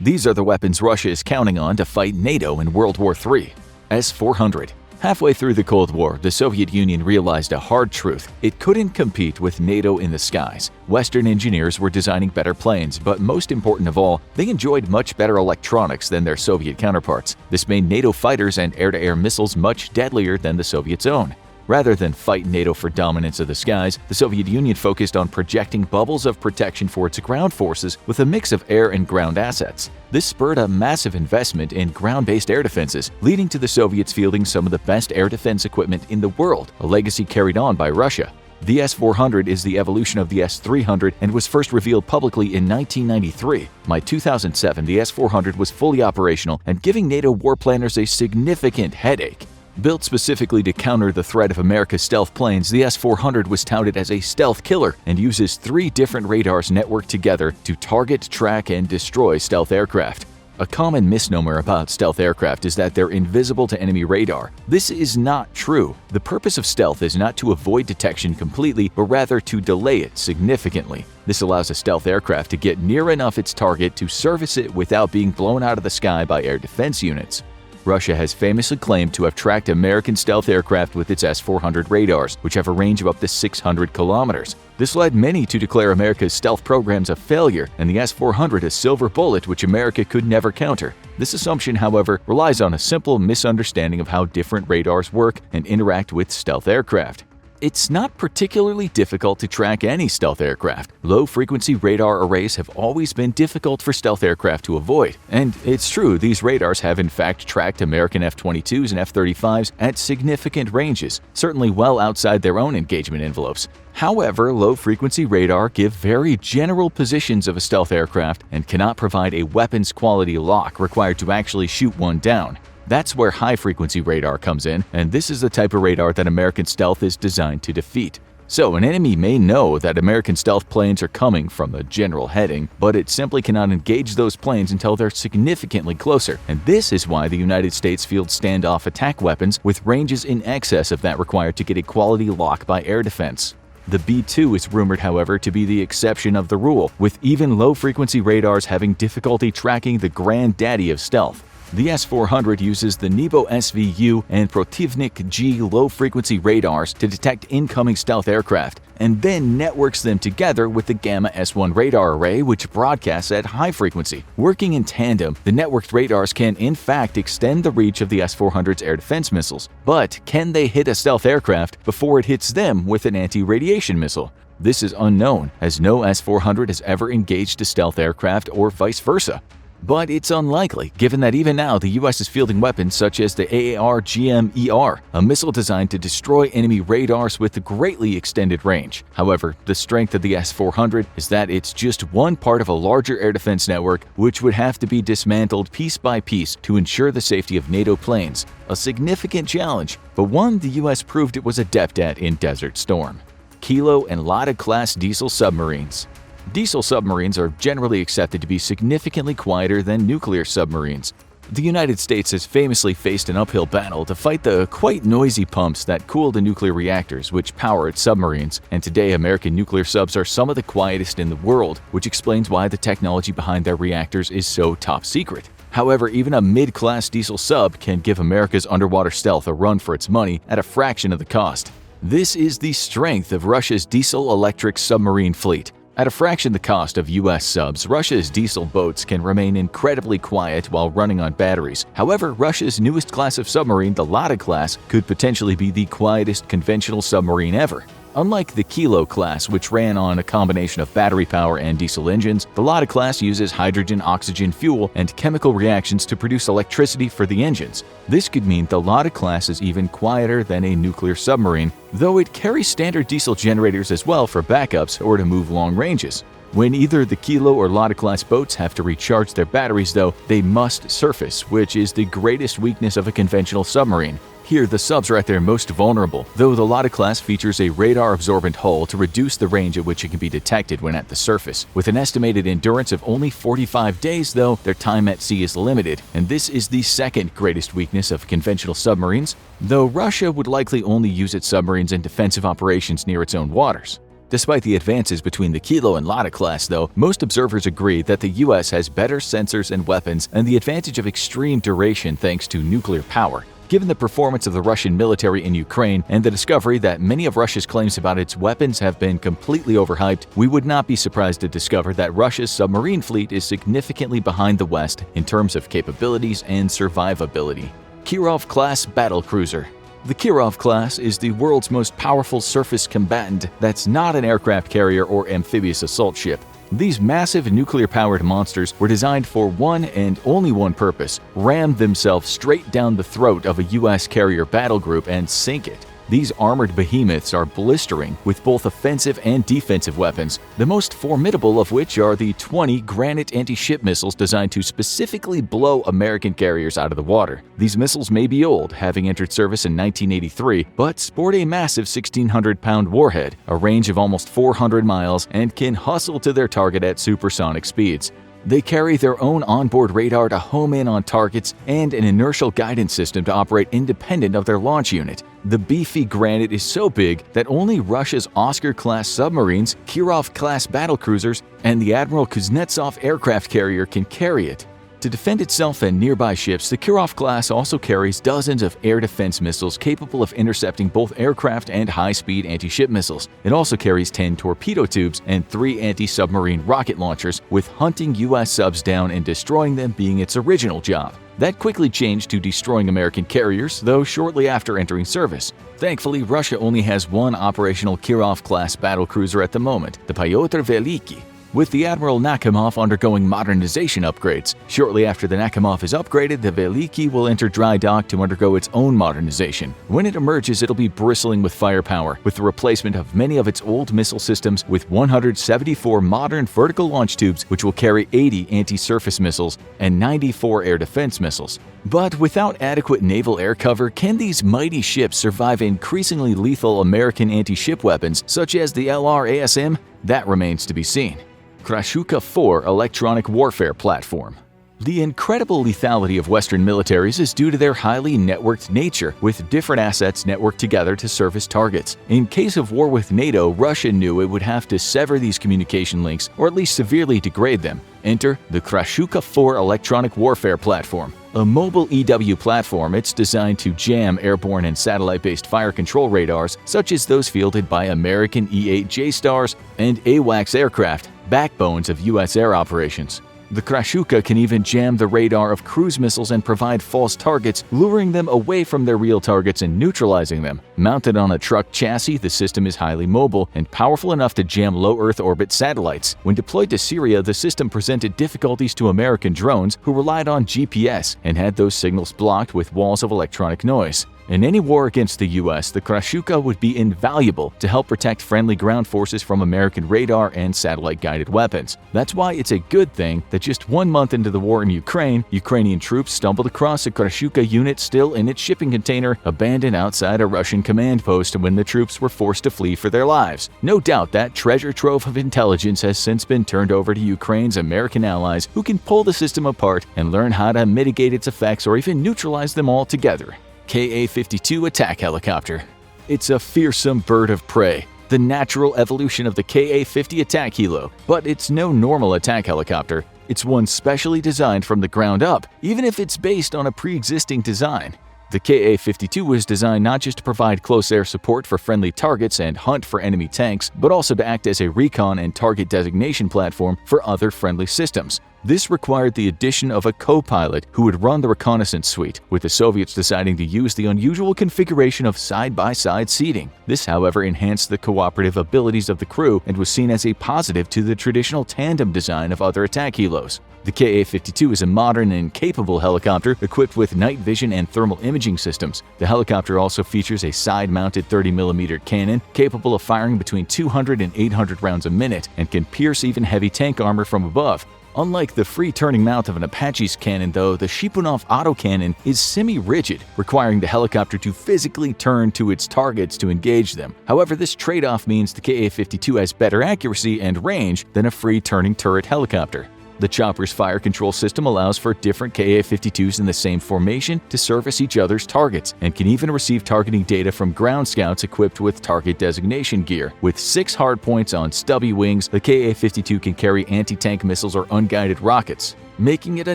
These are the weapons Russia is counting on to fight NATO in World War III. S-400. Halfway through the Cold War, the Soviet Union realized a hard truth. It couldn't compete with NATO in the skies. Western engineers were designing better planes, but most important of all, they enjoyed much better electronics than their Soviet counterparts. This made NATO fighters and air-to-air missiles much deadlier than the Soviets' own. Rather than fight NATO for dominance of the skies, the Soviet Union focused on projecting bubbles of protection for its ground forces with a mix of air and ground assets. This spurred a massive investment in ground-based air defenses, leading to the Soviets fielding some of the best air defense equipment in the world, a legacy carried on by Russia. The S-400 is the evolution of the S-300 and was first revealed publicly in 1993. By 2007, the S-400 was fully operational and giving NATO war planners a significant headache. Built specifically to counter the threat of America's stealth planes, the S-400 was touted as a stealth killer and uses 3 different radars networked together to target, track, and destroy stealth aircraft. A common misnomer about stealth aircraft is that they're invisible to enemy radar. This is not true. The purpose of stealth is not to avoid detection completely, but rather to delay it significantly. This allows a stealth aircraft to get near enough its target to service it without being blown out of the sky by air defense units. Russia has famously claimed to have tracked American stealth aircraft with its S-400 radars, which have a range of up to 600 kilometers. This led many to declare America's stealth programs a failure and the S-400 a silver bullet which America could never counter. This assumption, however, relies on a simple misunderstanding of how different radars work and interact with stealth aircraft. It's not particularly difficult to track any stealth aircraft. Low-frequency radar arrays have always been difficult for stealth aircraft to avoid. And it's true, these radars have in fact tracked American F-22s and F-35s at significant ranges, certainly well outside their own engagement envelopes. However, low-frequency radar give very general positions of a stealth aircraft and cannot provide a weapons-quality lock required to actually shoot one down. That's where high-frequency radar comes in, and this is the type of radar that American stealth is designed to defeat. So an enemy may know that American stealth planes are coming from a general heading, but it simply cannot engage those planes until they're significantly closer, and this is why the United States fields standoff attack weapons with ranges in excess of that required to get a quality lock by air defense. The B-2 is rumored, however, to be the exception of the rule, with even low-frequency radars having difficulty tracking the granddaddy of stealth. The S-400 uses the Nebo SVU and Protivnik G low-frequency radars to detect incoming stealth aircraft, and then networks them together with the Gamma S1 radar array, which broadcasts at high frequency. Working in tandem, the networked radars can in fact extend the reach of the S-400's air defense missiles. But can they hit a stealth aircraft before it hits them with an anti-radiation missile? This is unknown, as no S-400 has ever engaged a stealth aircraft or vice versa. But it's unlikely, given that even now the US is fielding weapons such as the AAR-GM-ER, a missile designed to destroy enemy radars with a greatly extended range. However, the strength of the S-400 is that it's just one part of a larger air defense network which would have to be dismantled piece by piece to ensure the safety of NATO planes. A significant challenge, but one the US proved it was adept at in Desert Storm. Kilo and Lada-class diesel submarines. Diesel submarines are generally accepted to be significantly quieter than nuclear submarines. The United States has famously faced an uphill battle to fight the quite noisy pumps that cool the nuclear reactors which power its submarines, and today American nuclear subs are some of the quietest in the world, which explains why the technology behind their reactors is so top secret. However, even a mid-class diesel sub can give America's underwater stealth a run for its money at a fraction of the cost. This is the strength of Russia's diesel-electric submarine fleet. At a fraction the cost of US subs, Russia's diesel boats can remain incredibly quiet while running on batteries. However, Russia's newest class of submarine, the Lada class, could potentially be the quietest conventional submarine ever. Unlike the Kilo class, which ran on a combination of battery power and diesel engines, the Lada class uses hydrogen-oxygen fuel and chemical reactions to produce electricity for the engines. This could mean the Lada class is even quieter than a nuclear submarine, though it carries standard diesel generators as well for backups or to move long ranges. When either the Kilo or Lada class boats have to recharge their batteries, though, they must surface, which is the greatest weakness of a conventional submarine. Here, the subs are at their most vulnerable, though the Lada class features a radar-absorbent hull to reduce the range at which it can be detected when at the surface. With an estimated endurance of only 45 days, though, their time at sea is limited, and this is the second greatest weakness of conventional submarines, though Russia would likely only use its submarines in defensive operations near its own waters. Despite the advances between the Kilo and Lada class, though, most observers agree that the US has better sensors and weapons and the advantage of extreme duration thanks to nuclear power. Given the performance of the Russian military in Ukraine and the discovery that many of Russia's claims about its weapons have been completely overhyped, we would not be surprised to discover that Russia's submarine fleet is significantly behind the West in terms of capabilities and survivability. Kirov-class battlecruiser. The Kirov class is the world's most powerful surface combatant that's not an aircraft carrier or amphibious assault ship. These massive nuclear-powered monsters were designed for one and only one purpose: ram themselves straight down the throat of a U.S. carrier battle group and sink it. These armored behemoths are blistering with both offensive and defensive weapons, the most formidable of which are the 20 Granite anti-ship missiles designed to specifically blow American carriers out of the water. These missiles may be old, having entered service in 1983, but sport a massive 1,600-pound warhead, a range of almost 400 miles, and can hustle to their target at supersonic speeds. They carry their own onboard radar to home in on targets and an inertial guidance system to operate independent of their launch unit. The beefy Granite is so big that only Russia's Oscar-class submarines, Kirov-class battlecruisers, and the Admiral Kuznetsov aircraft carrier can carry it. To defend itself and nearby ships, the Kirov class also carries dozens of air defense missiles capable of intercepting both aircraft and high-speed anti-ship missiles. It also carries 10 torpedo tubes and 3 anti-submarine rocket launchers, with hunting U.S. subs down and destroying them being its original job. That quickly changed to destroying American carriers, though shortly after entering service. Thankfully, Russia only has one operational Kirov-class battlecruiser at the moment, the Pyotr Veliki, with the Admiral Nakhimov undergoing modernization upgrades. Shortly after the Nakhimov is upgraded, the Veliki will enter dry dock to undergo its own modernization. When it emerges, it'll be bristling with firepower, with the replacement of many of its old missile systems with 174 modern vertical launch tubes, which will carry 80 anti-surface missiles and 94 air defense missiles. But without adequate naval air cover, can these mighty ships survive increasingly lethal American anti-ship weapons such as the LRASM? That remains to be seen. Krashuka 4 electronic warfare platform. The incredible lethality of Western militaries is due to their highly networked nature, with different assets networked together to service targets. In case of war with NATO, Russia knew it would have to sever these communication links or at least severely degrade them. Enter the Krashuka 4 electronic warfare platform. A mobile EW platform, it's designed to jam airborne and satellite-based fire control radars such as those fielded by American E-8 J-Stars and AWACS aircraft, backbones of U.S. air operations. The Krashuka can even jam the radar of cruise missiles and provide false targets, luring them away from their real targets and neutralizing them. Mounted on a truck chassis, the system is highly mobile and powerful enough to jam low Earth orbit satellites. When deployed to Syria, the system presented difficulties to American drones who relied on GPS and had those signals blocked with walls of electronic noise. In any war against the U.S., the Krashuka would be invaluable to help protect friendly ground forces from American radar and satellite-guided weapons. That's why it's a good thing that just 1 month into the war in Ukraine, Ukrainian troops stumbled across a Krashuka unit still in its shipping container, abandoned outside a Russian command post when the troops were forced to flee for their lives. No doubt that treasure trove of intelligence has since been turned over to Ukraine's American allies, who can pull the system apart and learn how to mitigate its effects or even neutralize them altogether. Ka-52 attack helicopter. It's a fearsome bird of prey, the natural evolution of the Ka-50 attack helo, but it's no normal attack helicopter. It's one specially designed from the ground up, even if it's based on a pre-existing design. The Ka-52 was designed not just to provide close air support for friendly targets and hunt for enemy tanks, but also to act as a recon and target designation platform for other friendly systems. This required the addition of a co-pilot who would run the reconnaissance suite, with the Soviets deciding to use the unusual configuration of side-by-side seating. This, however, enhanced the cooperative abilities of the crew and was seen as a positive to the traditional tandem design of other attack helos. The Ka-52 is a modern and capable helicopter equipped with night vision and thermal imaging systems. The helicopter also features a side-mounted 30mm cannon capable of firing between 200 and 800 rounds a minute and can pierce even heavy tank armor from above. Unlike the free-turning mount of an Apache's cannon, though, the Shipunov autocannon is semi-rigid, requiring the helicopter to physically turn to its targets to engage them. However, this trade-off means the Ka-52 has better accuracy and range than a free-turning turret helicopter. The chopper's fire control system allows for different Ka-52s in the same formation to service each other's targets, and can even receive targeting data from ground scouts equipped with target designation gear. With 6 hardpoints on stubby wings, the Ka-52 can carry anti-tank missiles or unguided rockets, making it a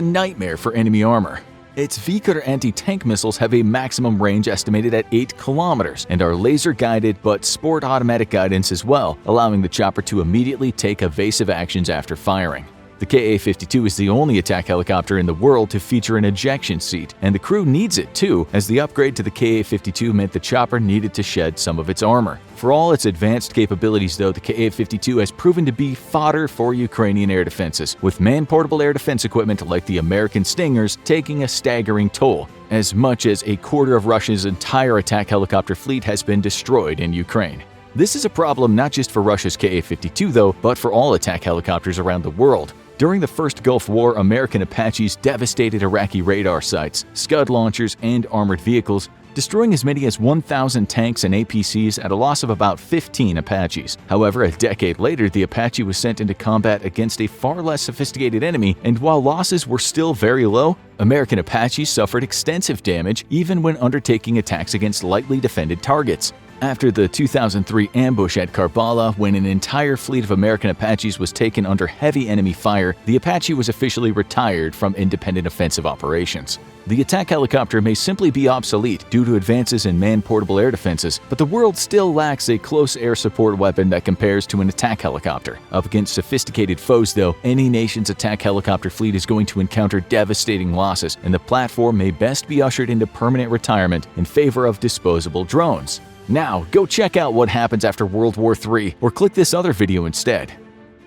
nightmare for enemy armor. Its V-cutter anti-tank missiles have a maximum range estimated at 8 kilometers and are laser-guided but sport automatic guidance as well, allowing the chopper to immediately take evasive actions after firing. The Ka-52 is the only attack helicopter in the world to feature an ejection seat, and the crew needs it too, as the upgrade to the Ka-52 meant the chopper needed to shed some of its armor. For all its advanced capabilities though, the Ka-52 has proven to be fodder for Ukrainian air defenses, with man-portable air defense equipment like the American Stingers taking a staggering toll. As much as a quarter of Russia's entire attack helicopter fleet has been destroyed in Ukraine. This is a problem not just for Russia's Ka-52 though, but for all attack helicopters around the world. During the first Gulf War, American Apaches devastated Iraqi radar sites, Scud launchers, and armored vehicles, destroying as many as 1,000 tanks and APCs at a loss of about 15 Apaches. However, a decade later, the Apache was sent into combat against a far less sophisticated enemy, and while losses were still very low, American Apaches suffered extensive damage even when undertaking attacks against lightly defended targets. After the 2003 ambush at Karbala, when an entire fleet of American Apaches was taken under heavy enemy fire, the Apache was officially retired from independent offensive operations. The attack helicopter may simply be obsolete due to advances in man-portable air defenses, but the world still lacks a close air support weapon that compares to an attack helicopter. Up against sophisticated foes though, any nation's attack helicopter fleet is going to encounter devastating losses, and the platform may best be ushered into permanent retirement in favor of disposable drones. Now, go check out what happens after World War III, or click this other video instead.